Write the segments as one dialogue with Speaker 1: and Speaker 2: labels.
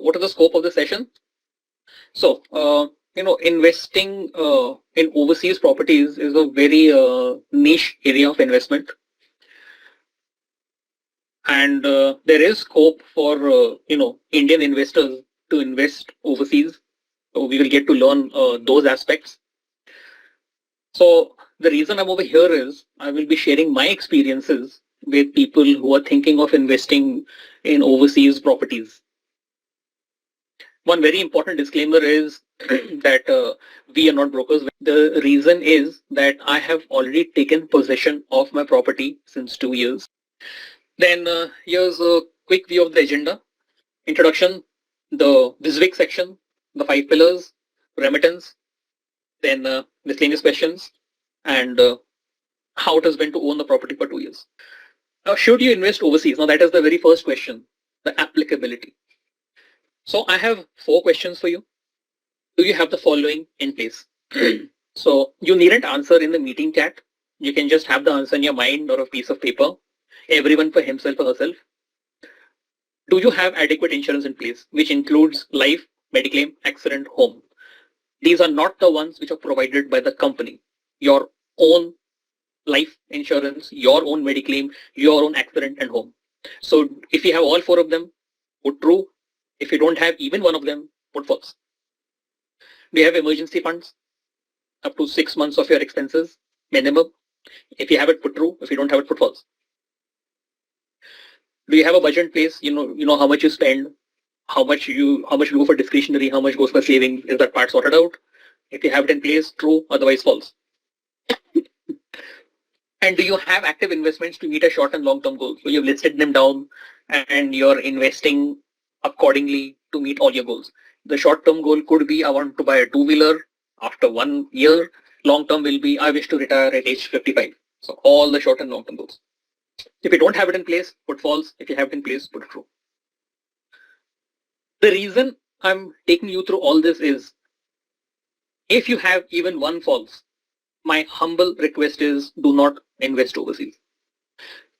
Speaker 1: what is the scope of the session? So, investing in overseas properties is a very niche area of investment, and there is scope for Indian investors to invest overseas. So we will get to learn those aspects. So the reason I'm over here is I will be sharing my experiences with people who are thinking of investing in overseas properties. One very important disclaimer is that we are not brokers. The reason is that I have already taken possession of my property since 2 years. Then here's a quick view of the agenda. Introduction, the BISWIC section, the 5 pillars, remittance, then miscellaneous questions, and how it has been to own the property for 2 years. Now, should you invest overseas? Now, that is the very first question, the applicability. So I have 4 questions for you. Do you have the following in place? So you needn't answer in the meeting chat. You can just have the answer in your mind or a piece of paper. Everyone for himself or herself. Do you have adequate insurance in place, which includes life, mediclaim, accident, home? These are not the ones which are provided by the company. Your own life insurance, your own mediclaim, your own accident and home. So if you have all 4 of them, put true. If you don't have even one of them, put false. Do you have emergency funds? Up to 6 months of your expenses, minimum. If you have it, put true. If you don't have it, put false. Do you have a budget in place? You know how much you spend, how much you go for discretionary, how much goes for savings. Is that part sorted out? If you have it in place, true. Otherwise, false. And do you have active investments to meet a short and long-term goals? So you've listed them down and you're investing accordingly to meet all your goals. The short-term goal could be I want to buy a 2-wheeler after 1 year. Long-term will be I wish to retire at age 55. So all the short and long-term goals. If you don't have it in place, put false. If you have it in place, put true. The reason I'm taking you through all this is if you have even one false, my humble request is do not invest overseas.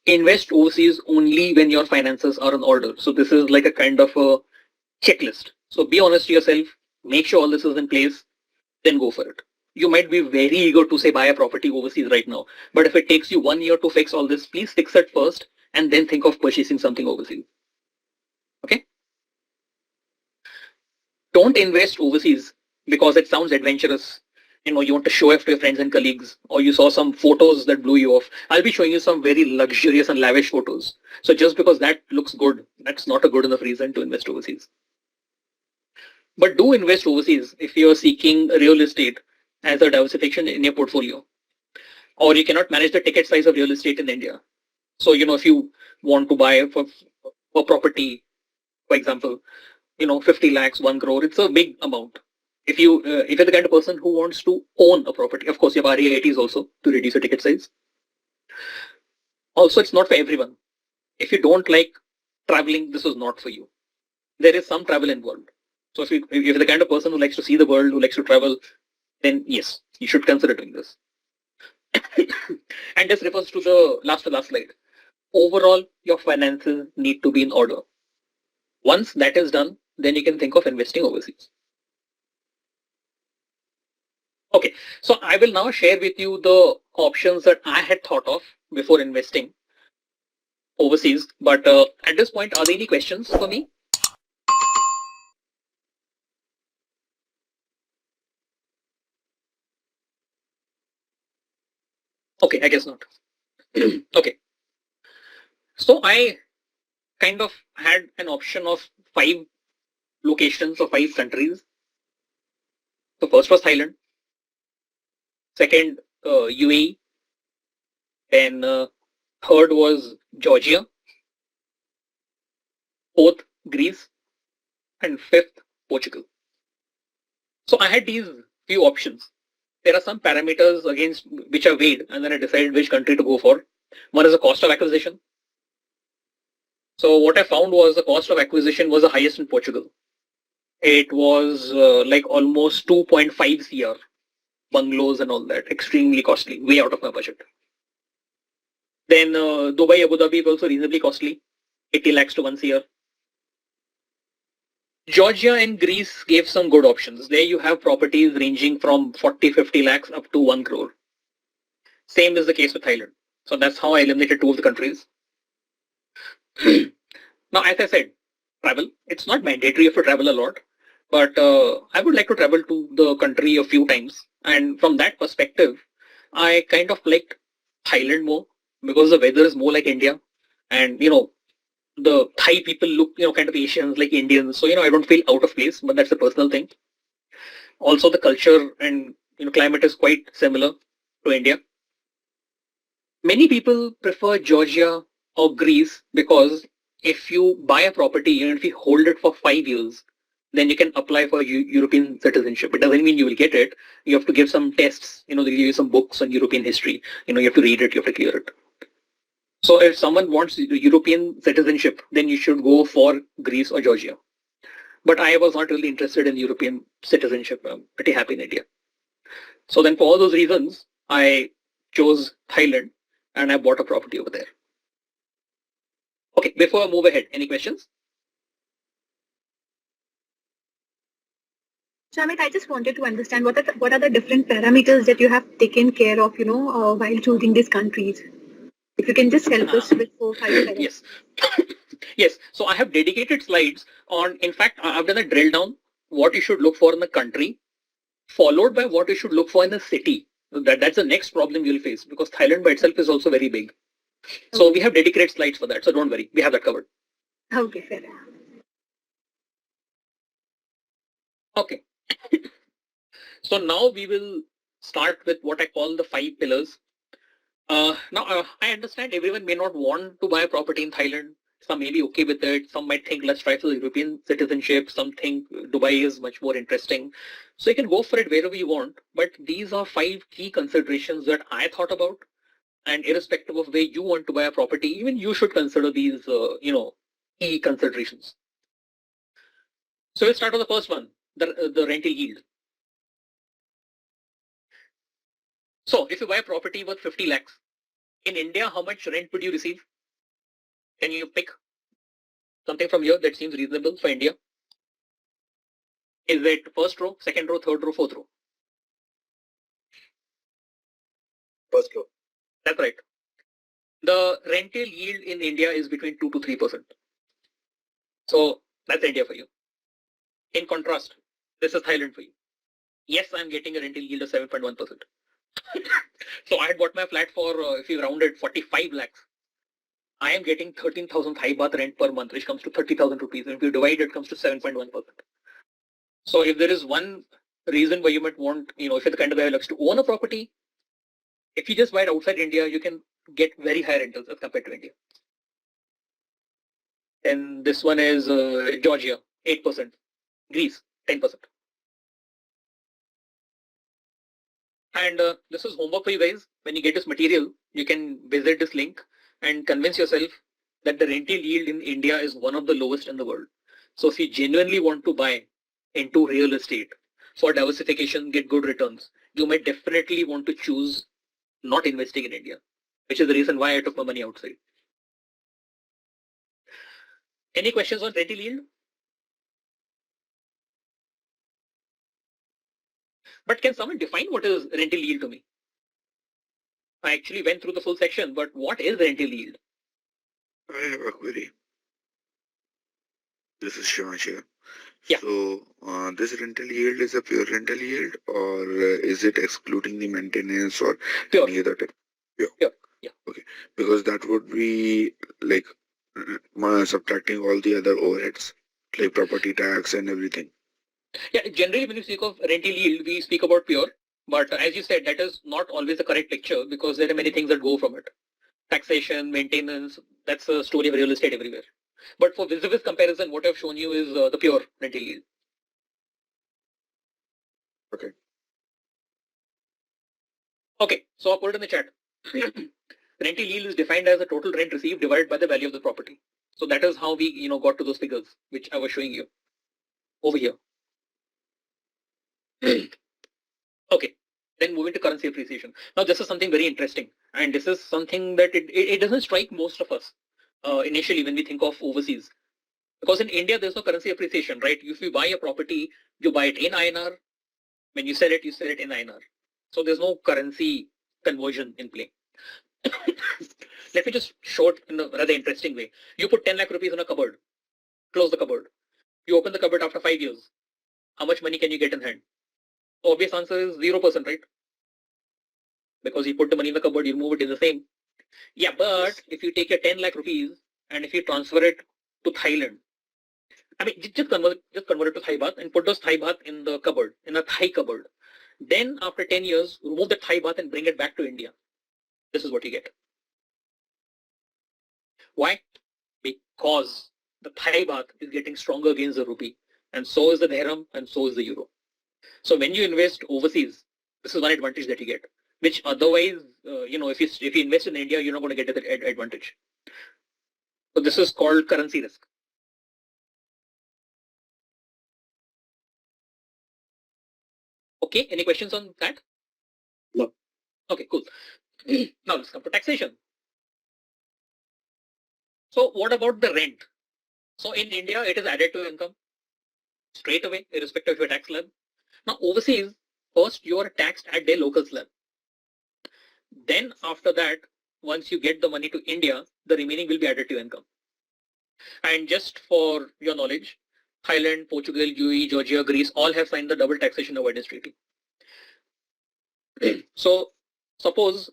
Speaker 1: Invest overseas only when your finances are in order. So this is like a kind of a checklist. So be honest to yourself, make sure all this is in place, then go for it. You might be very eager to say buy a property overseas right now, but if it takes you 1 year to fix all this, please fix it first and then think of purchasing something overseas. Okay? Don't invest overseas because it sounds adventurous. You want to show off to your friends and colleagues, or you saw some photos that blew you off. I'll be showing you some very luxurious and lavish photos. So just because that looks good, that's not a good enough reason to invest overseas. But do invest overseas if you're seeking real estate as a diversification in your portfolio, or you cannot manage the ticket size of real estate in India. So, if you want to buy for property, for example, 50 lakhs, 1 crore, it's a big amount. If you're the kind of person who wants to own a property, of course, you have REITs also to reduce your ticket size. Also, it's not for everyone. If you don't like traveling, this is not for you. There is some travel involved. So if you're the kind of person who likes to see the world, who likes to travel, then yes, you should consider doing this. And this refers to the last slide. Overall, your finances need to be in order. Once that is done, then you can think of investing overseas. Okay, so I will now share with you the options that I had thought of before investing overseas. But at this point, are there any questions for me? Okay, I guess not. Okay. So I kind of had an option of 5 locations or 5 countries. So first was Thailand. Second, UAE. Then third was Georgia. Fourth, Greece. And fifth, Portugal. So I had these few options. There are some parameters against which I weighed, and then I decided which country to go for. One is the cost of acquisition. So what I found was the cost of acquisition was the highest in Portugal. It was like almost 2.5 CR, bungalows and all that, extremely costly, way out of my budget. Then Dubai, Abu Dhabi is also reasonably costly, 80 lakhs to 1 CR. Georgia and Greece gave some good options. There you have properties ranging from 40, 50 lakhs up to 1 crore. Same is the case with Thailand. So that's how I eliminated two of the countries. Now, as I said, travel. It's not mandatory if you travel a lot, but I would like to travel to the country a few times. And from that perspective, I kind of liked Thailand more because the weather is more like India. And, the Thai people look, kind of Asians like Indians. So, I don't feel out of place, but that's a personal thing. Also, the culture and, climate is quite similar to India. Many people prefer Georgia or Greece because if you buy a property, if you hold it for 5 years, then you can apply for European citizenship. It doesn't mean you will get it. You have to give some tests. They give you some books on European history. You have to read it. You have to clear it. So if someone wants European citizenship, then you should go for Greece or Georgia. But I was not really interested in European citizenship. I'm pretty happy in India. So then for all those reasons, I chose Thailand and I bought a property over there. Okay, before I move ahead, any questions?
Speaker 2: So, Amit, I just wanted to understand what are the different parameters that you have taken care of, while choosing these countries. If you can just help us with 4, 5 parameters.
Speaker 1: Yes. Yes. So I have dedicated slides on, in fact, I've done a drill down what you should look for in the country, followed by what you should look for in the city. That's the next problem you'll face because Thailand by itself is also very big. So we have dedicated slides for that. So don't worry, we have that covered.
Speaker 2: Okay, fair enough.
Speaker 1: Okay. So now we will start with what I call the 5 pillars. Now, I understand everyone may not want to buy a property in Thailand. Some may be okay with it. Some might think let's try for the European citizenship. Some think Dubai is much more interesting. So you can go for it wherever you want. But these are 5 key considerations that I thought about. And irrespective of where you want to buy a property, even you should consider these, key considerations. So we'll start with the first one, the rental yield. So if you buy a property worth 50 lakhs, in India, how much rent would you receive? Can you pick something from here that seems reasonable for India? Is it first row, second row, third row, fourth row? First row. That's right. The rental yield in India is between 2 to 3%. So that's India for you. In contrast, this is Thailand for you. Yes, I'm getting a rental yield of 7.1%. So I had bought my flat for, if you rounded 45 lakhs, I am getting 13,000 Thai baht rent per month, which comes to 30,000 rupees. And if you divide it, comes to 7.1%. So if there is one reason why you might want, if you're the kind of guy who likes to own a property, if you just buy it outside India, you can get very high rentals as compared to India. And this one is Georgia, 8%. Greece, 10%. And this is homework for you guys. When you get this material, you can visit this link and convince yourself that the rental yield in India is one of the lowest in the world. So if you genuinely want to buy into real estate for diversification, get good returns, you might definitely want to choose not investing in India, which is the reason why I took my money outside. Any questions on rental yield? But can someone define what is rental yield to me? I actually went through the full section, but what is rental yield?
Speaker 3: I have a query. This is Shivansh here.
Speaker 1: Yeah.
Speaker 3: So, this rental yield is a pure rental yield, or is it excluding the maintenance or
Speaker 1: Pure.
Speaker 3: any other type?
Speaker 1: Pure. Yeah.
Speaker 3: Okay. Because that would be like subtracting all the other overheads, like property tax and everything.
Speaker 1: Yeah, generally when you speak of rental yield, we speak about pure. But as you said, that is not always the correct picture because there are many things that go from it. Taxation, maintenance, that's a story of real estate everywhere. But for vis-a-vis comparison, what I've shown you is the pure rental yield.
Speaker 3: Okay.
Speaker 1: Okay, so I'll put it in the chat. Rental yield is defined as the total rent received divided by the value of the property. So that is how we, got to those figures, which I was showing you over here. Okay, then moving to currency appreciation. Now this is something very interesting, and this is something that it doesn't strike most of us initially when we think of overseas. Because in India, there's no currency appreciation, right? If you buy a property, you buy it in INR. When you sell it in INR. So there's no currency conversion in play. Let me just show it in a rather interesting way. You put 10 lakh rupees in a cupboard, close the cupboard. You open the cupboard after 5 years. How much money can you get in hand? Obvious answer is 0%, right? Because you put the money in the cupboard, you move it in the same. Yeah, but if you take your 10 lakh rupees and if you transfer it to Thailand, I mean, just convert it to Thai baht and put those Thai baht in the cupboard, in a Thai cupboard. Then after 10 years, remove the Thai baht and bring it back to India. This is what you get. Why? Because the Thai baht is getting stronger against the rupee, and so is the dirham, and so is the euro. So when you invest overseas, this is one advantage that you get, which otherwise, if you invest in India, you're not going to get that advantage. So this is called currency risk. Okay, any questions on that?
Speaker 3: No.
Speaker 1: Okay, cool. Now let's come to taxation. So what about the rent? So in India, it is added to income straight away, irrespective of your tax slab. Now overseas, first you are taxed at their local slab. Then after that, once you get the money to India, the remaining will be added to your income. And just for your knowledge, Thailand, Portugal, UAE, Georgia, Greece all have signed the double taxation avoidance treaty. So suppose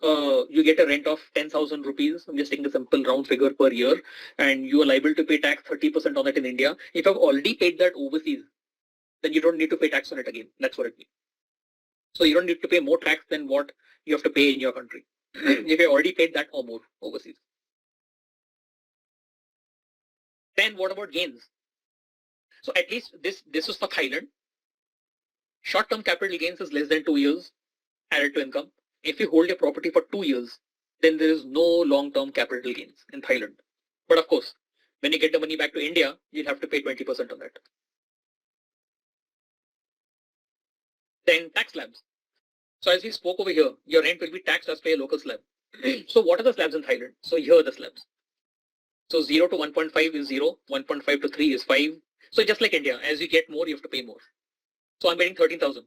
Speaker 1: you get a rent of 10,000 rupees. I'm just taking a simple round figure per year, and you are liable to pay tax 30% on it in India. If you have already paid that overseas, then you don't need to pay tax on it again. That's what it means. So you don't need to pay more tax than what you have to pay in your country if you already paid that or more overseas. Then what about gains? So at least this is for Thailand. Short-term capital gains is less than 2 years added to income. If you hold your property for 2 years, then there is no long-term capital gains in Thailand. But of course, when you get the money back to India, you'll have to pay 20% on that. Then tax slabs. So as we spoke over here, your rent will be taxed as per your local slab. So what are the slabs in Thailand? So here are the slabs. So 0 to 1.5 is 0, 1.5 to 3 is 5. So just like India, as you get more, you have to pay more. So I'm getting 13,000.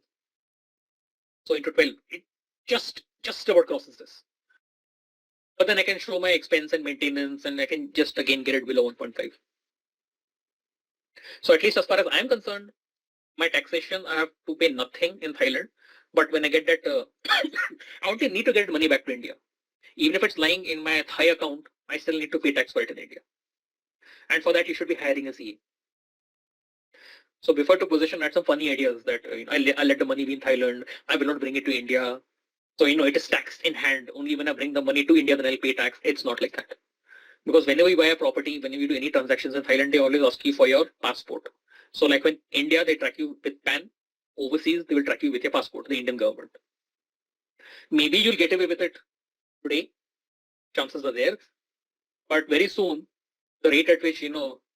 Speaker 1: So into 12, it just about crosses this. But then I can show my expense and maintenance, and I can just again get it below 1.5. So at least as far as I'm concerned, my taxation, I have to pay nothing in Thailand. But when I get that, I only need to get money back to India. Even if it's lying in my Thai account, I still need to pay tax for it in India. And for that, you should be hiring a CA. So before to position, I had some funny ideas that I'll let the money be in Thailand. I will not bring it to India. So, it is taxed in hand. Only when I bring the money to India, then I'll pay tax. It's not like that. Because whenever you buy a property, whenever you do any transactions in Thailand, they always ask you for your passport. So like when India, they track you with PAN. Overseas, they will track you with your passport, the Indian government. Maybe you'll get away with it today. Chances are there. But very soon, the rate at which,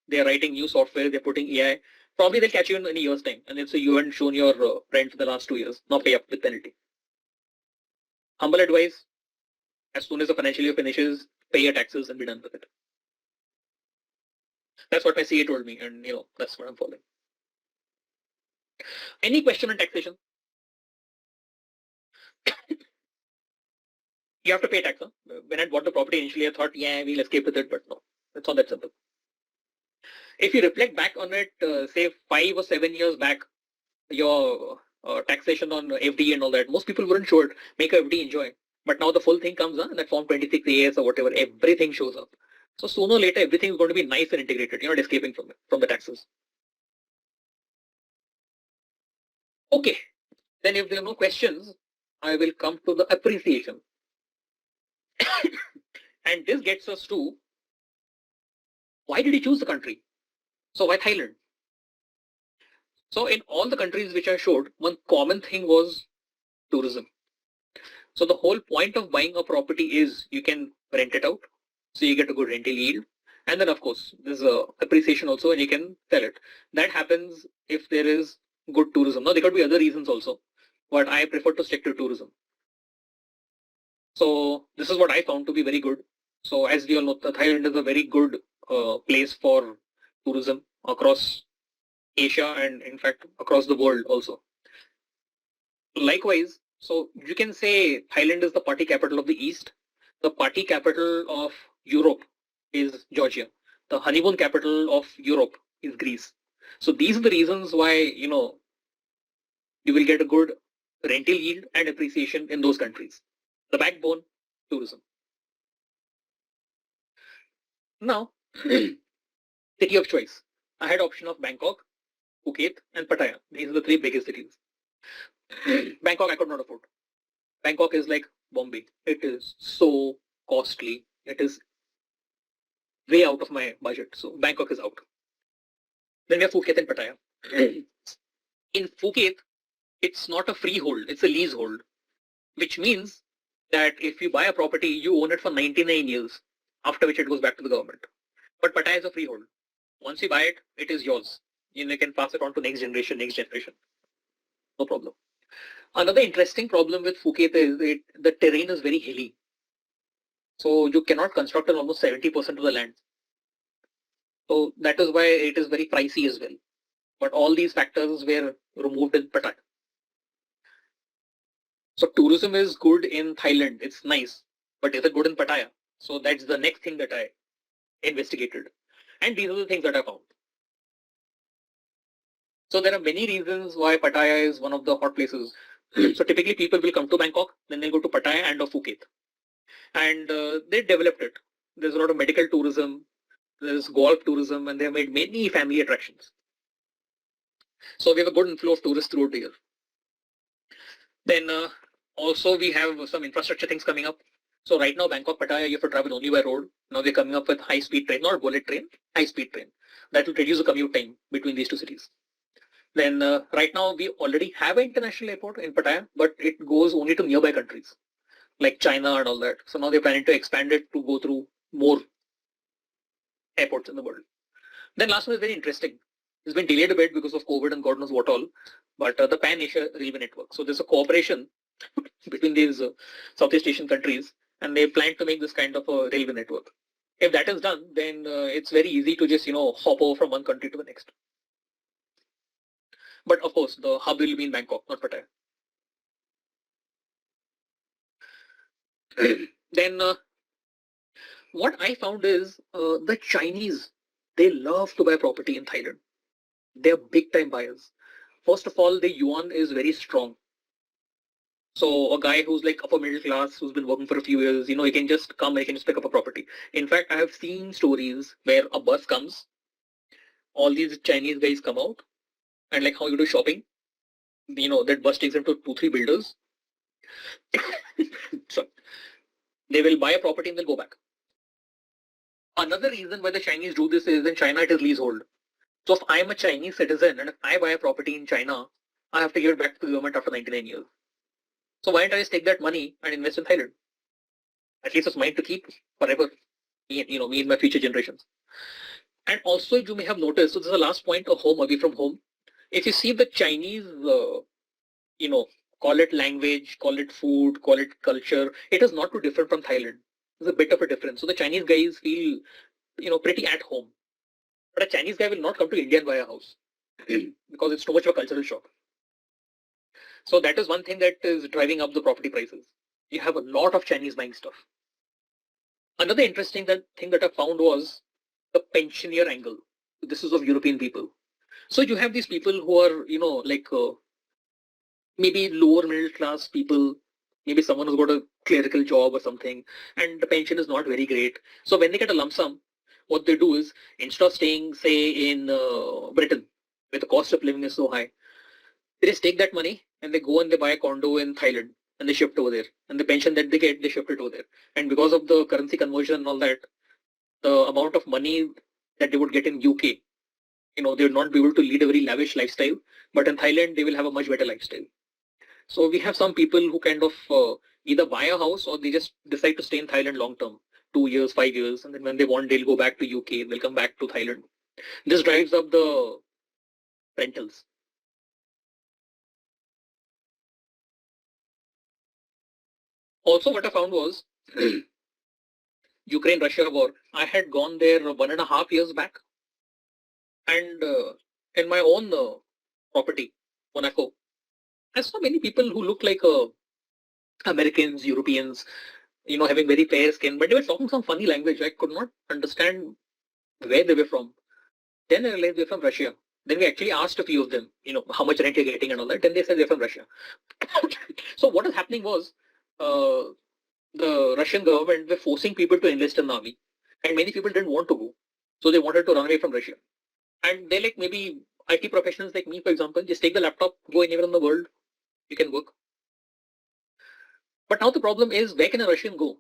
Speaker 1: they're writing new software, they're putting AI, probably they'll catch you in a year's time. And they'll say you haven't shown your rent for the last 2 years. Now pay up with penalty. Humble advice, as soon as the financial year finishes, pay your taxes and be done with it. That's what my CA told me, and that's what I'm following. Any question on taxation? You have to pay tax. Huh? When I bought the property initially, I thought, yeah, we'll escape with it, but no, it's not that simple. If you reflect back on it, say 5 or 7 years back, your taxation on FD and all that, most people wouldn't show it, make a FD, enjoy. But now the full thing comes on, that Form 26 AS or whatever, everything shows up. So sooner or later, everything is going to be nice and integrated. You're not escaping from the taxes. Okay, then if there are no questions, I will come to the appreciation. And this gets us to, why did he choose the country? So why Thailand? So in all the countries which I showed, one common thing was tourism. So the whole point of buying a property is you can rent it out. So you get a good rental yield. And then of course, there's appreciation also, and you can sell it. That happens if there is good tourism. Now there could be other reasons also, but I prefer to stick to tourism. So this is what I found to be very good. So as we all know, Thailand is a very good place for tourism. across Asia and in fact across the world also. Likewise, so you can say Thailand is the party capital of the East. The party capital of Europe is Georgia. The honeymoon capital of Europe is Greece. So these are the reasons why, you will get a good rental yield and appreciation in those countries. The backbone, tourism. Now, city of choice. I had option of Bangkok, Phuket, and Pattaya. These are the three biggest cities. Bangkok I could not afford. Bangkok is like Bombay. It is so costly. It is way out of my budget. So Bangkok is out. Then we have Phuket and Pattaya. In Phuket, it's not a freehold, it's a leasehold, which means that if you buy a property, you own it for 99 years, after which it goes back to the government. But Pattaya is a freehold. Once you buy it, it is yours. You can pass it on to next generation. No problem. Another interesting problem with Phuket is the terrain is very hilly. So you cannot construct on almost 70% of the land. So that is why it is very pricey as well. But all these factors were removed in Pattaya. So tourism is good in Thailand. It's nice. But is it good in Pattaya? So that's the next thing that I investigated. And these are the things that I found. So there are many reasons why Pattaya is one of the hot places. So typically people will come to Bangkok, then they'll go to Pattaya and or Phuket. And they developed it. There's a lot of medical tourism, there's golf tourism, and they have made many family attractions. So we have a good inflow of tourists throughout the year. Then also we have some infrastructure things coming up. So right now Bangkok, Pattaya, you have to travel only by road. Now they're coming up with high-speed train, not bullet train, high-speed train. That will reduce the commute time between these two cities. Then right now we already have an international airport in Pattaya, but it goes only to nearby countries like China and all that. So now they're planning to expand it to go through more airports in the world. Then last one is very interesting. It's been delayed a bit because of COVID and God knows what all, but the Pan-Asia Railway Network. So there's a cooperation between these Southeast Asian countries, and they plan to make this kind of a railway network. If that is done, then it's very easy to just hop over from one country to the next. But of course, the hub will be in Bangkok, not Pattaya. Then what I found is the Chinese, they love to buy property in Thailand. They're big time buyers. First of all, the yuan is very strong. So a guy who's like upper middle class, who's been working for a few years, he can just come and he can just pick up a property. In fact, I have seen stories where a bus comes, all these Chinese guys come out, and like how you do shopping, that bus takes them to 2-3 builders. So they will buy a property and they'll go back. Another reason why the Chinese do this is in China it is leasehold. So if I'm a Chinese citizen and if I buy a property in China, I have to give it back to the government after 99 years. So why don't I just take that money and invest in Thailand? At least it's mine to keep forever. Me and my future generations. And also you may have noticed, so this is the last point, a home away from home. If you see the Chinese, call it language, call it food, call it culture, it is not too different from Thailand. There's a bit of a difference. So the Chinese guys feel, pretty at home. But a Chinese guy will not come to India and buy a house because it's too much of a cultural shock. So that is one thing that is driving up the property prices. You have a lot of Chinese buying stuff. Another interesting thing that I found was the pensioner angle. This is of European people. So you have these people who are, maybe lower middle class people, maybe someone who's got a clerical job or something, and the pension is not very great. So when they get a lump sum, what they do is, instead of staying, say, in Britain, where the cost of living is so high, they just take that money and they go and they buy a condo in Thailand and they shift over there. And the pension that they get, they shift it over there. And because of the currency conversion and all that, the amount of money that they would get in UK, they would not be able to lead a very lavish lifestyle. But in Thailand, they will have a much better lifestyle. So we have some people who kind of either buy a house or they just decide to stay in Thailand long term, 2 years, 5 years, and then when they want, they'll go back to UK, they'll come back to Thailand. This drives up the rentals. Also, what I found was Ukraine-Russia war. I had gone there 1.5 years back. And in my own property, Monaco, I saw many people who look like Americans, Europeans, having very fair skin, but they were talking some funny language. I could not understand where they were from. Then I realized they're from Russia. Then we actually asked a few of them, how much rent you're getting and all that. Then they said they're from Russia. So what was happening was uh, the Russian government were forcing people to enlist in the army, and many people didn't want to go, so they wanted to run away from Russia. And they like maybe IT professionals like me, for example, just take the laptop, go anywhere in the world, you can work. But now the problem is, where can a Russian go?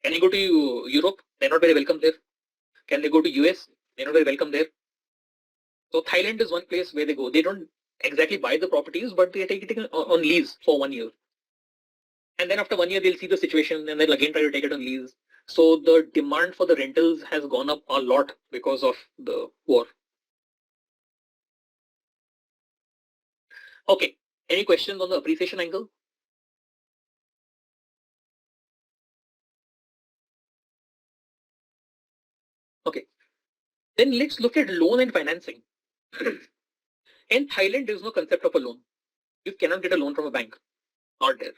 Speaker 1: Can they go to Europe? They're not very welcome there. Can they go to US? They're not very welcome there. So Thailand is one place where they go. They don't exactly buy the properties, but they take it on lease for 1 year. And then after 1 year, they'll see the situation and they'll again try to take it on lease. So the demand for the rentals has gone up a lot because of the war. Okay. Any questions on the appreciation angle? Okay. Then let's look at loan and financing. In Thailand, there's no concept of a loan. You cannot get a loan from a bank. Not there.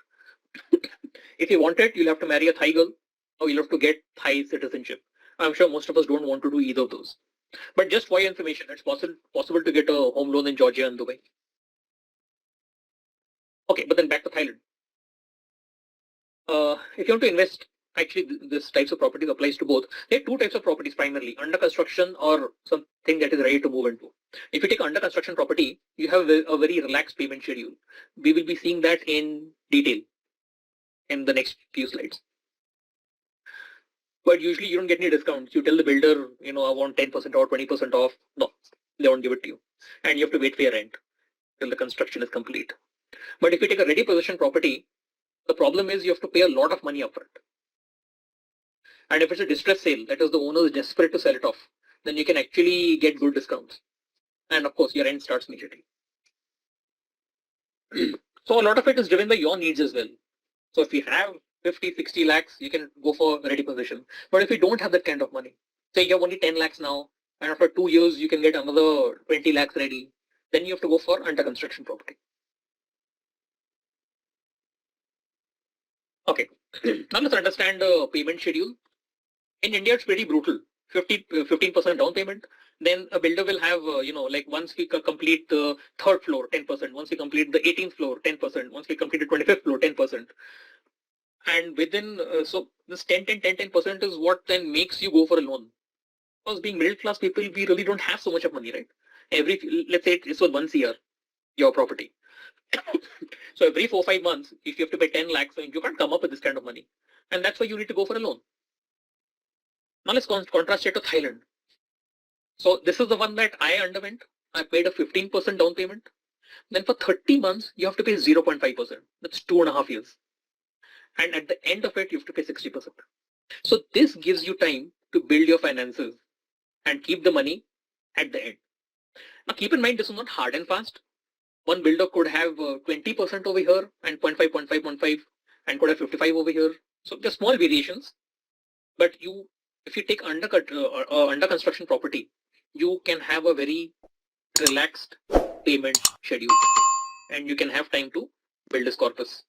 Speaker 1: If you want it, you'll have to marry a Thai girl or you'll have to get Thai citizenship. I'm sure most of us don't want to do either of those. But just for your information, it's possible to get a home loan in Georgia and Dubai. Okay, but then back to Thailand. If you want to invest, actually this types of properties applies to both. There are two types of properties primarily, under construction or something that is ready to move into. If you take under construction property, you have a very relaxed payment schedule. We will be seeing that in detail in the next few slides. But usually you don't get any discounts. You tell the builder, I want 10% or 20% off. No, they won't give it to you. And you have to wait for your rent till the construction is complete. But if you take a ready possession property, the problem is you have to pay a lot of money upfront. And if it's a distress sale, that is the owner is desperate to sell it off, then you can actually get good discounts. And of course, your rent starts immediately. So a lot of it is driven by your needs as well. So if you have 50, 60 lakhs, you can go for ready possession. But if you don't have that kind of money, say you have only 10 lakhs now, and after 2 years, you can get another 20 lakhs ready, then you have to go for under construction property. Okay, now let's understand the payment schedule. In India, it's pretty brutal. 15% down payment. Then a builder will have, like once we complete the third floor, 10%. Once we complete the 18th floor, 10%. Once we complete the 25th floor, 10%. And within, so this 10% is what then makes you go for a loan. Because being middle class people, we really don't have so much of money, right? Let's say it's for 1 year, your property. So every 4-5 months, if you have to pay 10 lakhs, you can't come up with this kind of money. And that's why you need to go for a loan. Now let's contrast it to Thailand. So this is the one that I underwent. I paid a 15% down payment. Then for 30 months, you have to pay 0.5%. That's 2.5 years. And at the end of it, you have to pay 60%. So this gives you time to build your finances and keep the money at the end. Now keep in mind, this is not hard and fast. One builder could have 20% over here and 0.5, 0.5, 0.5 and could have 55 over here. So there's small variations. But if you take under construction property, you can have a very relaxed payment schedule and you can have time to build this corpus.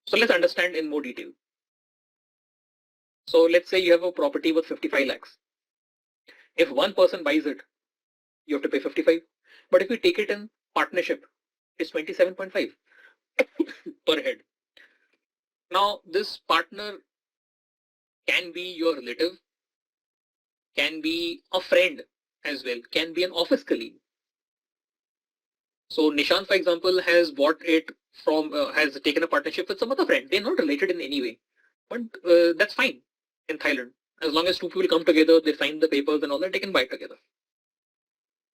Speaker 1: So let's understand in more detail. So let's say you have a property worth 55 lakhs. If one person buys it, you have to pay 55. But if you take it in partnership, it's 27.5 per head. Now this partner can be your relative, can be a friend as well, can be an office colleague. So Nishan, for example, has bought it from, has taken a partnership with some other friend. They're not related in any way, but that's fine in Thailand. As long as two people come together, they sign the papers and all that, they can buy it together.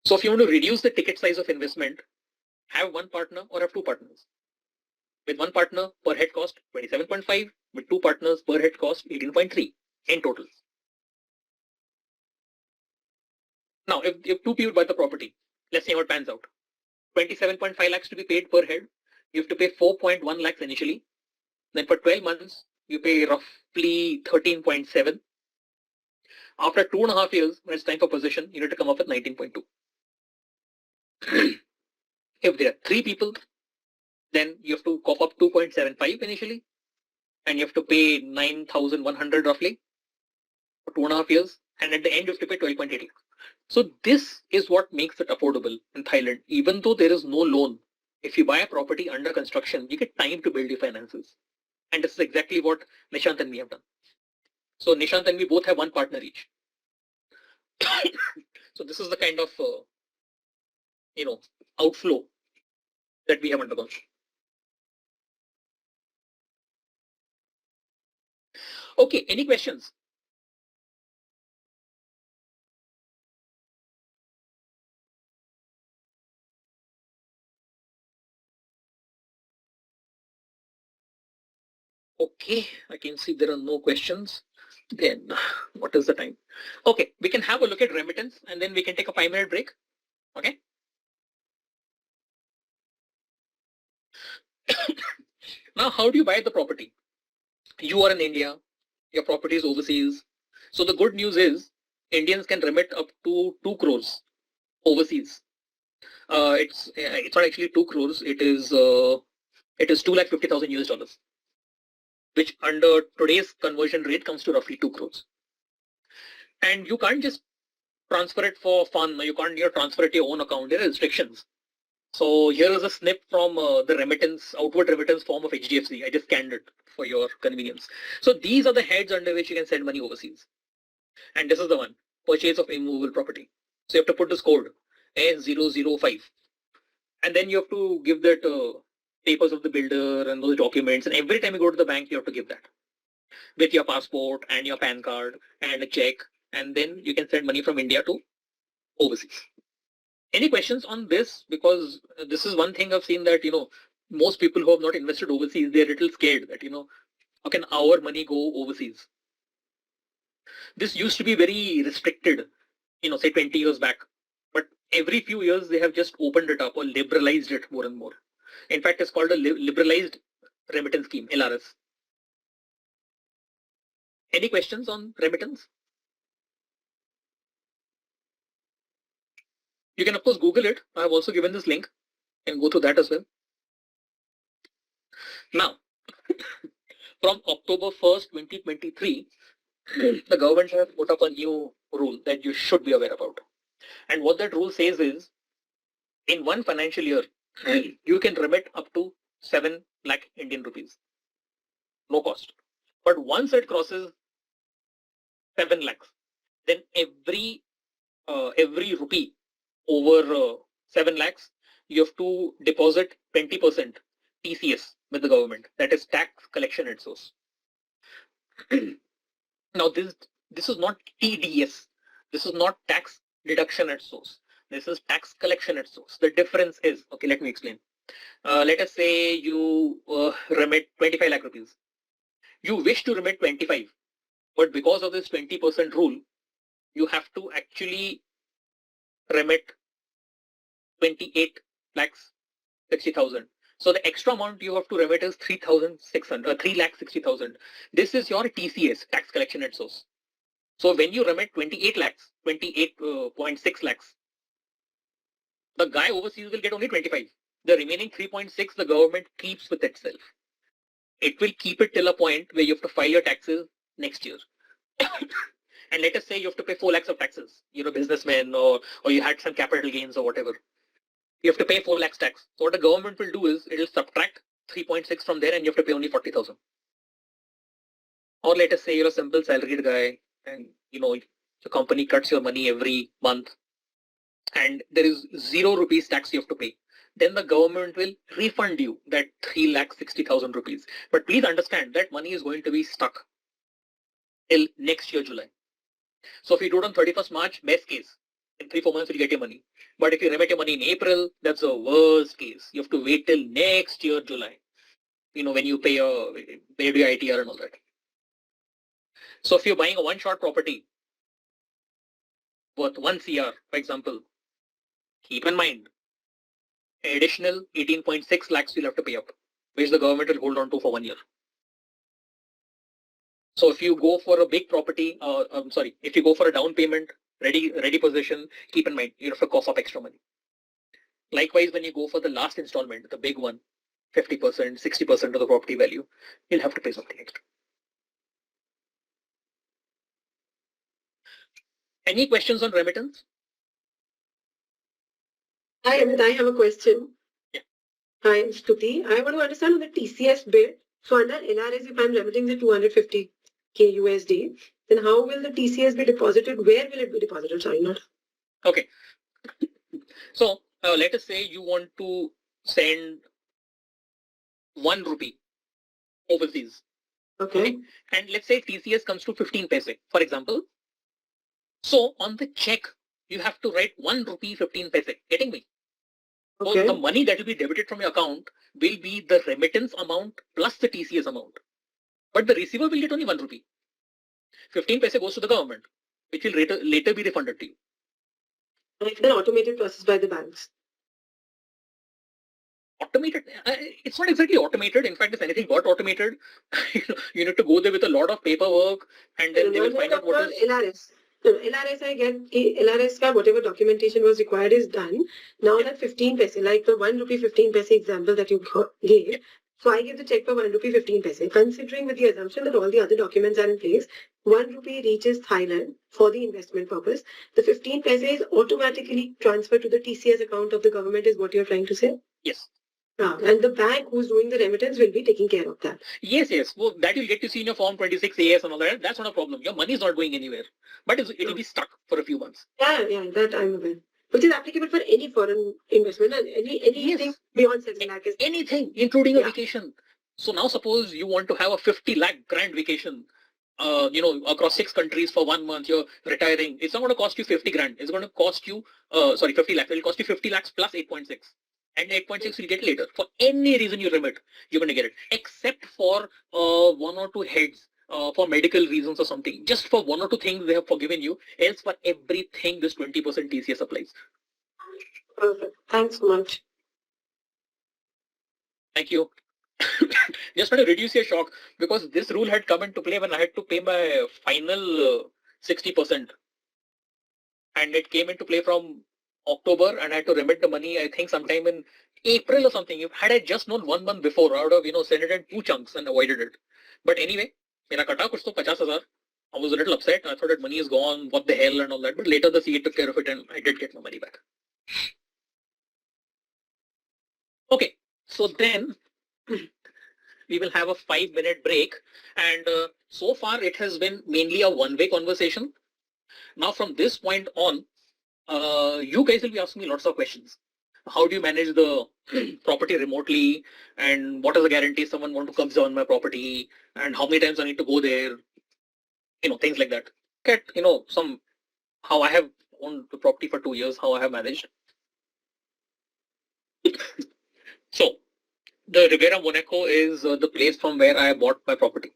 Speaker 1: So if you want to reduce the ticket size of investment, have one partner or have two partners. With one partner, per head cost 27.5. With two partners, per head cost 18.3 in total. Now, if two people buy the property, let's see how it pans out. 27.5 lakhs to be paid per head. You have to pay 4.1 lakhs initially. Then for 12 months, you pay roughly 13.7. After 2.5 years, when it's time for possession, you need to come up with 19.2. If there are 3 people, then you have to cop up 2.75 initially, and you have to pay 9,100 roughly for 2.5 years, and at the end you have to pay 12.8 lakhs. So this is what makes it affordable in Thailand. Even though there is no loan, if you buy a property under construction, you get time to build your finances. And this is exactly what Nishant and me have done. So Nishant and me both have one partner each. So this is the kind of outflow that we have undergone. Okay, any questions? Okay, I can see there are no questions. Then what is the time? Okay, we can have a look at remittance and then we can take a 5-minute break. Okay. Now, how do you buy the property? You are in India, your property is overseas. So the good news is Indians can remit up to 2 crores overseas. It's not actually 2 crores. It is 2,50,000 US dollars, which under today's conversion rate comes to roughly 2 crores. And you can't just transfer it for fun. You can't transfer it to your own account. There are restrictions. So here is a snip from the outward remittance form of HDFC. I just scanned it for your convenience. So these are the heads under which you can send money overseas. And this is the one, purchase of immovable property. So you have to put this code S005. And then you have to give that papers of the builder and those documents. And every time you go to the bank, you have to give that with your passport and your PAN card and a check. And then you can send money from India to overseas. Any questions on this? Because this is one thing I've seen that, most people who have not invested overseas, they're a little scared that, how can our money go overseas? This used to be very restricted, say 20 years back. But every few years, they have just opened it up or liberalized it more and more. In fact, it's called a liberalized remittance scheme, LRS. Any questions on remittance? You can, of course, Google it. I have also given this link. You can go through that as well. Now, from October 1st, 2023, the government has put up a new rule that you should be aware about. And what that rule says is, in one financial year, you can remit up to 7 lakh Indian rupees. No cost. But once it crosses 7 lakhs, then every rupee over 7 lakhs, you have to deposit 20% TCS with the government. That is tax collection at source. Now this is not TDS. This is not tax deduction at source. This is tax collection at source. The difference is, okay, let me explain. Let us say you remit 25 lakh rupees. You wish to remit 25, but because of this 20% rule, you have to actually remit 28 lakhs 60,000. So the extra amount you have to remit is 3,60,000. This is your TCS, tax collection at source. So when you remit 28 lakhs, 28.6 lakhs, the guy overseas will get only 25. The remaining 3.6 the government keeps with itself. It will keep it till a point where you have to file your taxes next year. And let us say you have to pay 4 lakhs of taxes. You're a businessman or you had some capital gains or whatever. You have to pay 4 lakhs tax. So what the government will do is it will subtract 3.6 from there and you have to pay only 40,000. Or let us say you're a simple salaried guy and the company cuts your money every month and there is 0 rupees tax you have to pay. Then the government will refund you that 3,60,000 rupees. But please understand that money is going to be stuck till next year, July. So if you do it on 31st March, best case, in 3-4 months you'll get your money. But if you remit your money in April, that's the worst case. You have to wait till next year, July. When you pay your ITR and all that. So if you're buying a one-shot property worth 1 CR, for example, keep in mind, additional 18.6 lakhs you'll have to pay up, which the government will hold on to for 1 year. So if you go for a big property, if you go for a down payment, ready position, keep in mind you have to cough up extra money. Likewise, when you go for the last installment, the big one, 50%, 60% of the property value, you'll have to pay something extra. Any questions on remittance?
Speaker 4: Hi, Amit, I have a question.
Speaker 1: Yeah.
Speaker 4: Hi, Stuti. I want to understand on the TCS bit. So under NRS, if I'm remitting the 250K USD, then how will the TCS be deposited? Where will it be deposited? Sorry, not.
Speaker 1: Okay. So let us say you want to send 1 rupee overseas.
Speaker 4: Okay.
Speaker 1: And let's say TCS comes to 15 paise, for example. So on the check, you have to write 1 rupee 15 paise. Getting me?
Speaker 4: Okay.
Speaker 1: So the money that will be debited from your account will be the remittance amount plus the TCS amount. But the receiver will get only 1 rupee. 15 paise goes to the government, which will later be refunded to you.
Speaker 4: And it's an automated process by the banks.
Speaker 1: Automated, it's not exactly automated. In fact, if anything got automated, you need to go there with a lot of paperwork, and then they will find out what is
Speaker 4: LRS. No, LRS I get LRS ka whatever documentation was required is done. Now that 15 paise, like the 1 rupee 15 paise example that you gave.
Speaker 1: Yeah.
Speaker 4: So I give the check for 1 rupee 15 paise, considering with the assumption that all the other documents are in place. 1 rupee reaches Thailand for the investment purpose. The 15 paise is automatically transferred to the TCS account of the government, is what you're trying to say?
Speaker 1: Yes.
Speaker 4: And the bank who's doing the remittance will be taking care of that.
Speaker 1: Yes. Well, that you'll get to see in your Form 26 AS and all that. That's not a problem. Your money is not going anywhere, but it'll be stuck for a few months.
Speaker 4: Yeah, that I'm aware. Which is applicable for any foreign investment and anything
Speaker 1: Yes.
Speaker 4: beyond 7 lakh is
Speaker 1: Anything, including a vacation. So now suppose you want to have a 50 lakh grand vacation, across 6 countries for 1 month, you're retiring. It's not going to cost you 50 grand. It's going to cost you, 50 lakhs. It'll cost you 50 lakhs plus 8.6. And 8.6 you'll get later. For any reason you remit, you're going to get it. Except for 1 or 2 heads, for medical reasons or something. Just for 1 or 2 things they have forgiven you. Else for everything this 20% TCS applies.
Speaker 4: perfect. Thanks so much.
Speaker 1: Thank you. Just trying to reduce your shock, because this rule had come into play when I had to pay my final 60%. And it came into play from October, and I had to remit the money, I think sometime in April or something. Had I just known 1 month before, I would have, sent it in 2 chunks and avoided it. But anyway, mera kata kuch to 50,000. I was a little upset. I thought that money is gone, what the hell and all that. But later the CA took care of it and I did get my money back. Okay, so then we will have a 5-minute break, and so far it has been mainly a one-way conversation. Now from this point on, you guys will be asking me lots of questions. How do you manage the property remotely, and what is the guarantee someone want to come on my property, and how many times I need to go there, things like that. Get some how I have owned the property for 2 years, how I have managed. So the Riviera Monaco is the place from where I bought my property.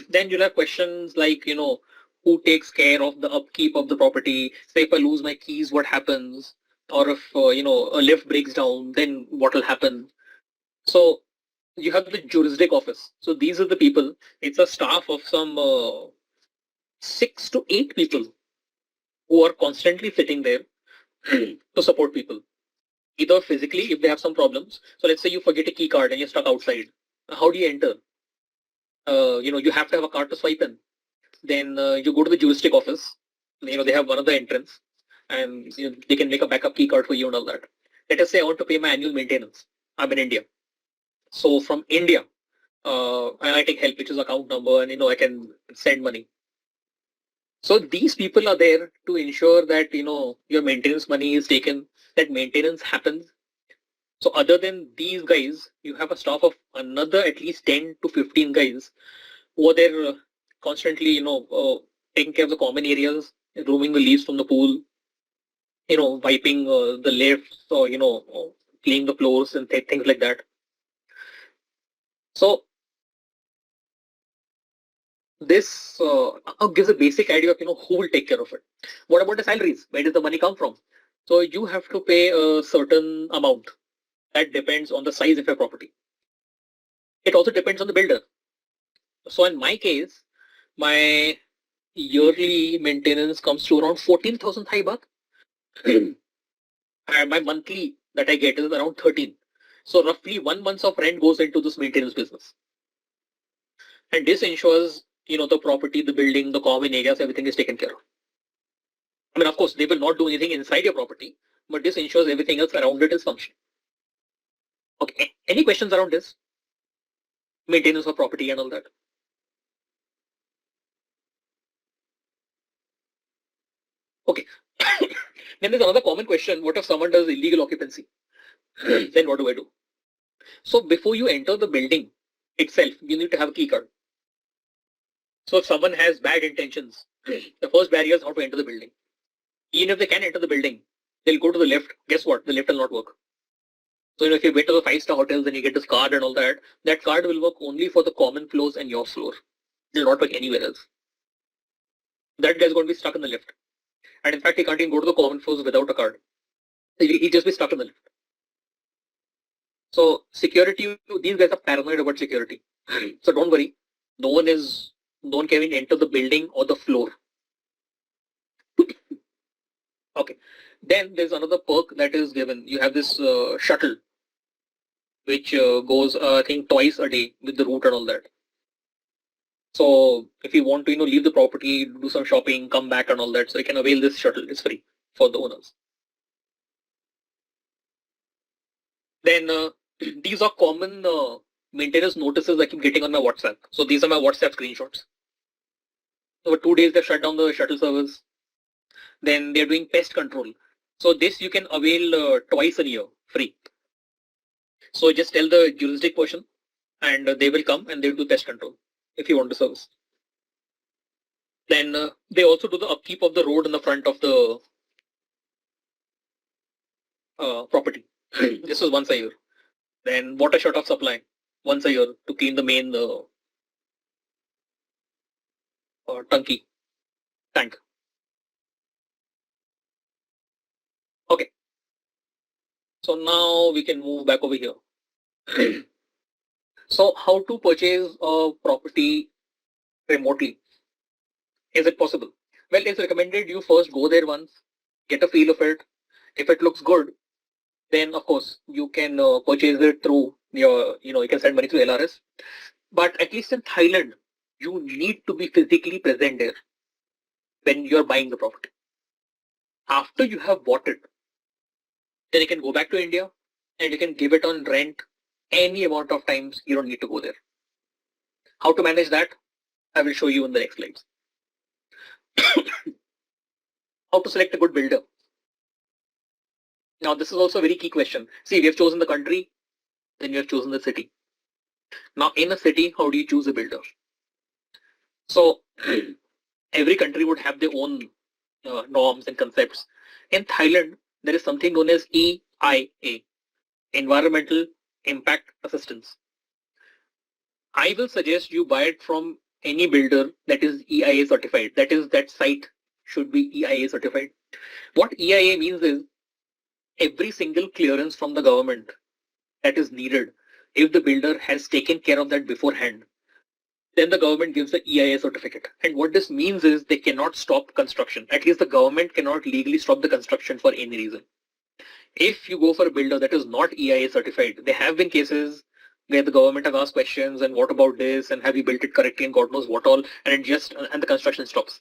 Speaker 1: Then you'll have questions like, who takes care of the upkeep of the property? Say if I lose my keys, what happens? Or if, a lift breaks down, then what will happen? So you have the jurisdict office. So these are the people. It's a staff of some 6 to 8 people who are constantly sitting there to support people. Either physically, if they have some problems. So let's say you forget a key card and you're stuck outside. How do you enter? You have to have a card to swipe in. Then you go to the jurisdict office. They have one of the entrance, and they can make a backup key card for you and all that. Let us say I want to pay my annual maintenance. I'm in India. So from India, I take help, which is account number, and I can send money. So these people are there to ensure that your maintenance money is taken, that maintenance happens. So other than these guys, you have a staff of another at least 10 to 15 guys who are there constantly, taking care of the common areas, removing the leaves from the pool, wiping the lifts, or, cleaning the floors and things like that. So this gives a basic idea of, who will take care of it. What about the salaries? Where does the money come from? So you have to pay a certain amount. That depends on the size of your property. It also depends on the builder. So in my case, my yearly maintenance comes to around 14,000 Thai baht. And my monthly that I get is around 13. So roughly 1 month of rent goes into this maintenance business. And this ensures, the property, the building, the common areas, everything is taken care of. I mean, of course, they will not do anything inside your property, but this ensures everything else around it is functioning. Okay. Any questions around this? Maintenance of property and all that? Okay. Then there's another common question. What if someone does illegal occupancy? Then what do I do? So before you enter the building itself, you need to have a key card. So if someone has bad intentions, the first barrier is how to enter the building. Even if they can enter the building, they'll go to the lift. Guess what? The lift will not work. So if you went to the 5-star hotels and you get this card and all that, that card will work only for the common floors and your floor. It will not work anywhere else. That guy's going to be stuck in the lift. And in fact, he can't even go to the common floors without a card. He'll just be stuck in the lift. So security, these guys are paranoid about security. So don't worry. No one can even enter the building or the floor. Okay. Then there's another perk that is given. You have this shuttle, which goes, I think, twice a day with the route and all that. So if you want to, leave the property, do some shopping, come back and all that, so you can avail this shuttle. It's free for the owners. Then these are common maintenance notices I keep getting on my WhatsApp. So these are my WhatsApp screenshots. So for 2 days they shut down the shuttle service. Then they're doing pest control. So this you can avail twice a year, free. So just tell the jurisdiction person and they will come and they'll do pest control if you want to service. Then they also do the upkeep of the road in the front of the property. This is once a year. Then water shut off supply once a year to clean the main tank. Okay. So now we can move back over here. So how to purchase a property remotely? Is it possible? Well, it's recommended you first go there once, get a feel of it. If it looks good, then of course you can purchase it through your, you can send money through LRS. But at least in Thailand, you need to be physically present there when you're buying the property. After you have bought it, then you can go back to India and you can give it on rent any amount of times. You don't need to go there. How to manage that? I will show you in the next slides. How to select a good builder? Now this is also a very key question. See, we have chosen the country, then we have chosen the city. Now in a city, how do you choose a builder? So every country would have their own norms and concepts. In Thailand, there is something known as EIA, Environmental Impact Assistance. I will suggest you buy it from any builder that is EIA certified. That is, that site should be EIA certified. What EIA means is every single clearance from the government that is needed, if the builder has taken care of that beforehand, then the government gives the EIA certificate. And what this means is they cannot stop construction. At least the government cannot legally stop the construction for any reason. If you go for a builder that is not EIA certified, there have been cases where the government has asked questions and what about this and have you built it correctly and God knows what all, and the construction stops.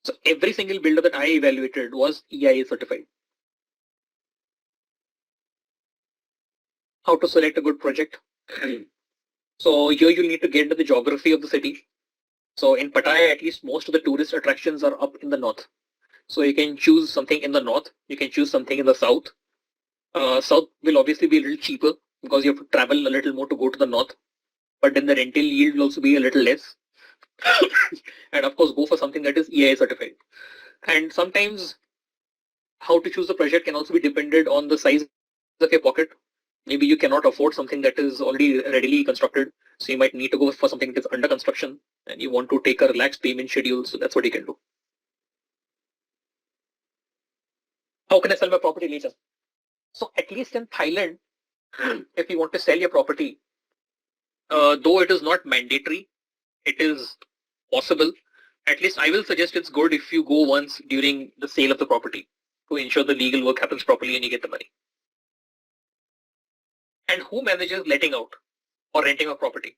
Speaker 1: So every single builder that I evaluated was EIA certified. How to select a good project? So here you need to get into the geography of the city. So in Pattaya, at least most of the tourist attractions are up in the north. So you can choose something in the north. You can choose something in the south. South will obviously be a little cheaper because you have to travel a little more to go to the north. But then the rental yield will also be a little less. And of course, go for something that is EIA certified. And sometimes how to choose the project can also be dependent on the size of your pocket. Maybe you cannot afford something that is already readily constructed. So you might need to go for something that is under construction and you want to take a relaxed payment schedule. So that's what you can do. How can I sell my property later? So at least in Thailand, if you want to sell your property, though it is not mandatory, it is possible. At least I will suggest it's good if you go once during the sale of the property to ensure the legal work happens properly and you get the money. And who manages letting out or renting a property?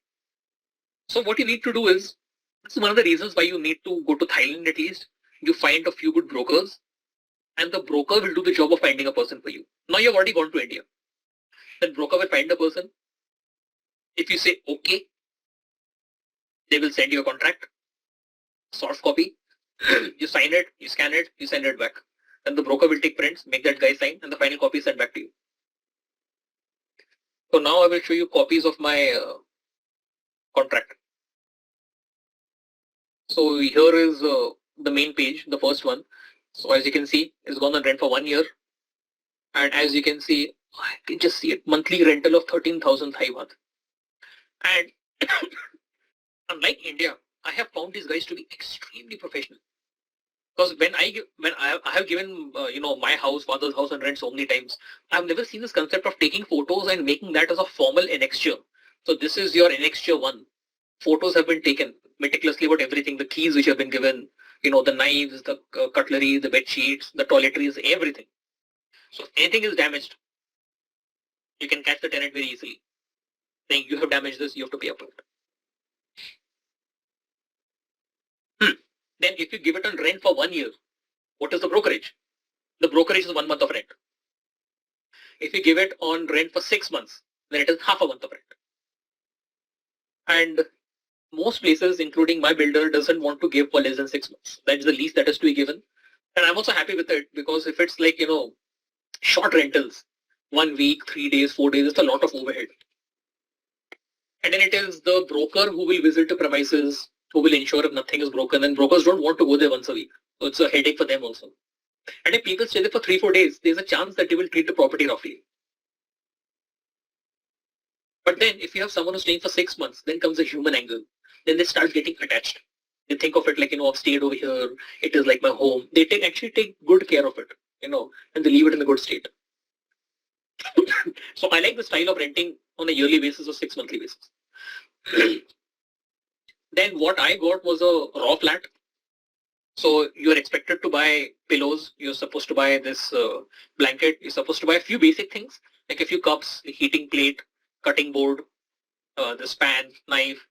Speaker 1: So what you need to do is, this is one of the reasons why you need to go to Thailand at least. You find a few good brokers and the broker will do the job of finding a person for you. Now you've already gone to India. Then broker will find a person. If you say okay, they will send you a contract, source copy. You sign it, you scan it, you send it back. Then the broker will take prints, make that guy sign, and the final copy is sent back to you. So now I will show you copies of my contract. So here is the main page, the first one. So as you can see, it's gone on rent for 1 year. And as you can see, I can just see it, monthly rental of 13,000 Thai baht. And unlike India, I have found these guys to be extremely professional. Because when I have given my house, father's house on rent so many times, I've never seen this concept of taking photos and making that as a formal annexure. So this is your annexure 1. Photos have been taken meticulously about everything, the keys which have been given, the knives, the cutlery, the bed sheets, the toiletries, everything. So if anything is damaged, you can catch the tenant very easily. Saying you have damaged this, you have to pay up for it. Then if you give it on rent for 1 year, what is the brokerage? The brokerage is 1 month of rent. If you give it on rent for 6 months, then it is half a month of rent. And most places, including my builder, doesn't want to give for less than 6 months. That is the least that is to be given. And I'm also happy with it because if it's like, short rentals, 1 week, 3 days, 4 days, it's a lot of overhead. And then it is the broker who will visit the premises, who will ensure if nothing is broken. And brokers don't want to go there once a week. So it's a headache for them also. And if people stay there for 3-4 days, there's a chance that they will treat the property roughly. But then if you have someone who's staying for 6 months, then comes the human angle. Then they start getting attached. They think of it like, I've stayed over here. It is like my home. They actually take good care of it, and they leave it in a good state. So I like the style of renting on a yearly basis or 6 monthly basis. Then what I got was a raw flat. So you're expected to buy pillows. You're supposed to buy this blanket. You're supposed to buy a few basic things, like a few cups, a heating plate, cutting board, this pan, knife,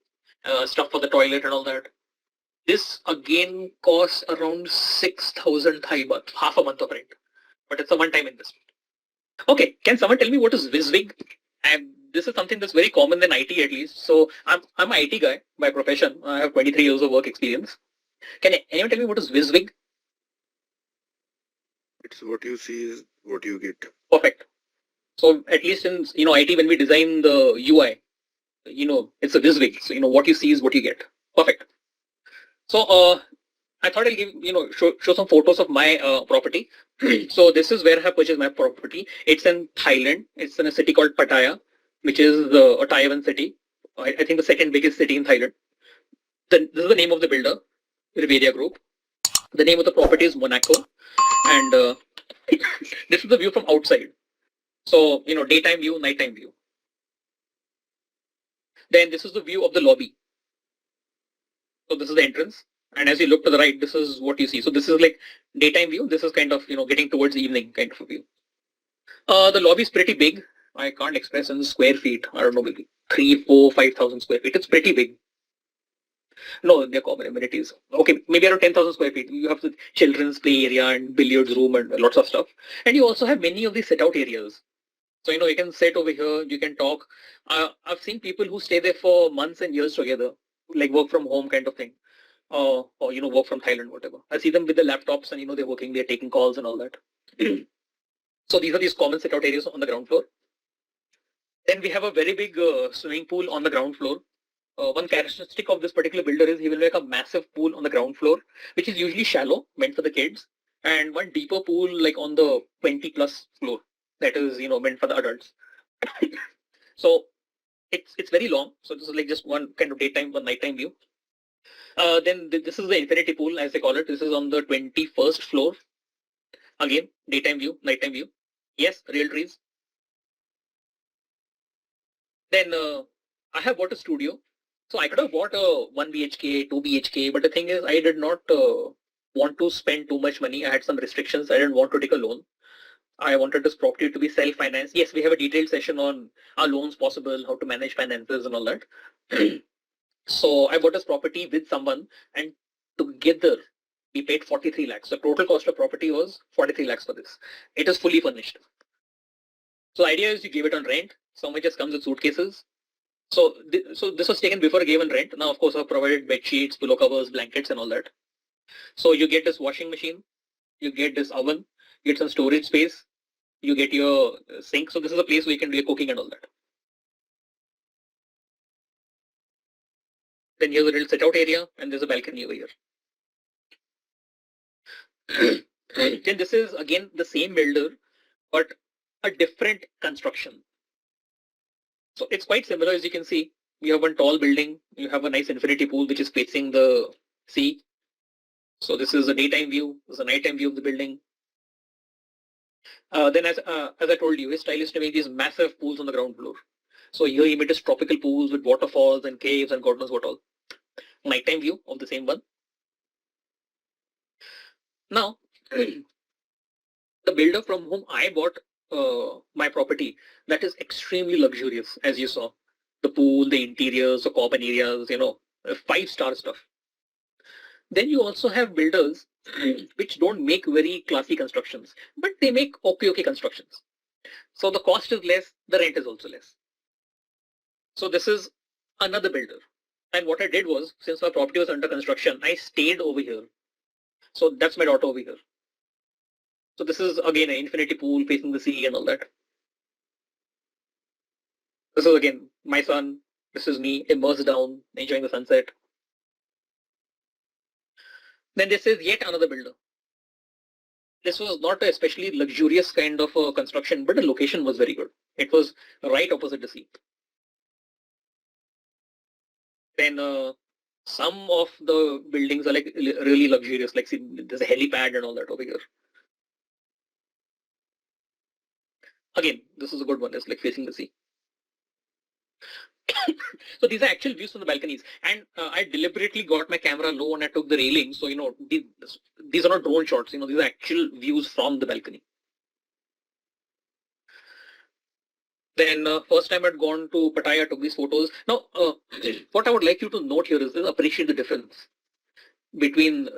Speaker 1: stuff for the toilet and all that. This again costs around 6,000 Thai baht, half a month of rent. But it's a one-time investment. Okay, can someone tell me what is WizWig? And this is something that's very common in IT at least. So I'm an IT guy by profession. I have 23 years of work experience. Can anyone tell me what is WizWig?
Speaker 3: It's what you see is what you get.
Speaker 1: Perfect. So at least in IT, when we design the UI, it's a WizWig. So what you see is what you get. Perfect. So I thought I'll give show some photos of my property. So this is where I have purchased my property. It's in Thailand. It's in a city called Pattaya, which is a Taiwan city. I think the second biggest city in Thailand. This is the name of the builder, Riveria Group. The name of the property is Monaco, and this is the view from outside. So daytime view, nighttime view. Then this is the view of the lobby. So this is the entrance. And as you look to the right, this is what you see. So this is like daytime view. This is kind of, getting towards the evening kind of a view. The lobby is pretty big. I can't express in square feet. I don't know, maybe 3, 4, 5,000 square feet. It's pretty big. No, they're common amenities. Okay, maybe around 10,000 square feet. You have the children's play area and billiards room and lots of stuff. And you also have many of these sit out areas. So, you can sit over here, you can talk. I've seen people who stay there for months and years together, like work from home kind of thing. Or work from Thailand, whatever. I see them with the laptops and they're working, they're taking calls and all that. So these are these common sit out areas on the ground floor. Then we have a very big swimming pool on the ground floor. One characteristic of this particular builder is he will make a massive pool on the ground floor, which is usually shallow, meant for the kids, and one deeper pool like on the 20 plus floor that is meant for the adults. So it's very long. So this is like just one kind of daytime, one nighttime view. Then this is the infinity pool, as they call it. This is on the 21st floor. Again, daytime view, nighttime view. Yes, real trees. Then I have bought a studio. So I could have bought a 1 BHK, 2 BHK, but the thing is I did not want to spend too much money. I had some restrictions. I didn't want to take a loan. I wanted this property to be self-financed. Yes, we have a detailed session on are loans possible, how to manage finances and all that. So I bought this property with someone and together we paid 43 lakhs. The total cost of property was 43 lakhs for this. It is fully furnished. So the idea is you give it on rent. Someone just comes with suitcases. So this was taken before I gave on rent. Now, of course, I've provided bed sheets, pillow covers, blankets and all that. So you get this washing machine, you get this oven, you get some storage space, you get your sink. So this is a place where you can do your cooking and all that. Then here's a little sit out area and there's a balcony over here. Then this is again the same builder, but a different construction. So it's quite similar. As you can see, you have one tall building, you have a nice infinity pool which is facing the sea. So this is a daytime view, this is a nighttime view of the building. Then as I told you, his style is to make these massive pools on the ground floor. So here he made his tropical pools with waterfalls and caves and God knows what all. Nighttime view of the same one. Now, the builder from whom I bought my property, that is extremely luxurious, as you saw. The pool, the interiors, the common areas, 5-star stuff. Then you also have builders which don't make very classy constructions, but they make okay constructions. So the cost is less, the rent is also less. So this is another builder. And what I did was, since my property was under construction, I stayed over here. So that's my daughter over here. So this is again an infinity pool facing the sea and all that. This is again my son. This is me immersed down, enjoying the sunset. Then this is yet another builder. This was not a especially luxurious kind of construction, but the location was very good. It was right opposite the sea. Then some of the buildings are like really luxurious, like see, there's a helipad and all that over here. Again, this is a good one. It's like facing the sea. So these are actual views from the balconies, and I deliberately got my camera low and I took the railing. So these are not drone shots. These are actual views from the balcony. Then first time I'd gone to Pattaya, took these photos. Now, what I would like you to note here is appreciate the difference between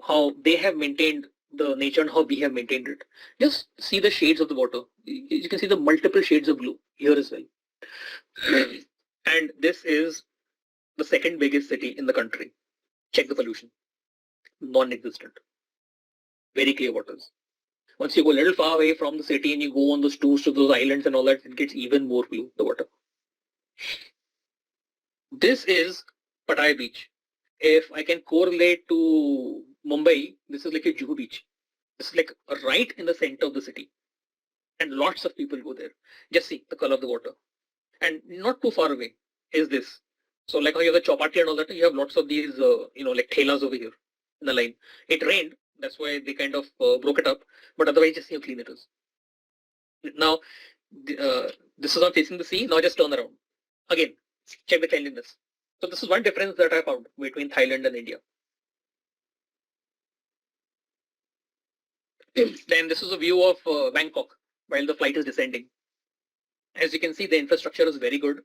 Speaker 1: how they have maintained the nature and how we have maintained it. Just see the shades of the water. You can see the multiple shades of blue here as well. And this is the second biggest city in the country. Check the pollution. Non-existent. Very clear waters. Once you go a little far away from the city and you go on those tours to those islands and all that, it gets even more blue, the water. This is Pattaya beach. If I can correlate to Mumbai, this is like a Juhu beach. This is like right in the center of the city. And lots of people go there. Just see the color of the water. And not too far away is this. So like how you have the chapati and all that, you have lots of these, like thelas over here in the line. It rained, that's why they kind of broke it up. But otherwise, just see how clean it is. Now, this is on facing the sea. Now just turn around. Again, check the cleanliness. So this is one difference that I found between Thailand and India. Then this is a view of Bangkok while the flight is descending. As you can see, the infrastructure is very good.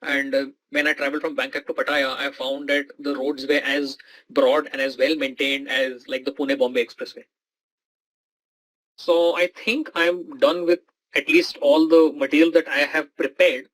Speaker 1: And when I traveled from Bangkok to Pattaya, I found that the roads were as broad and as well maintained as like the Pune-Bombay Expressway. So I think I'm done with at least all the material that I have prepared.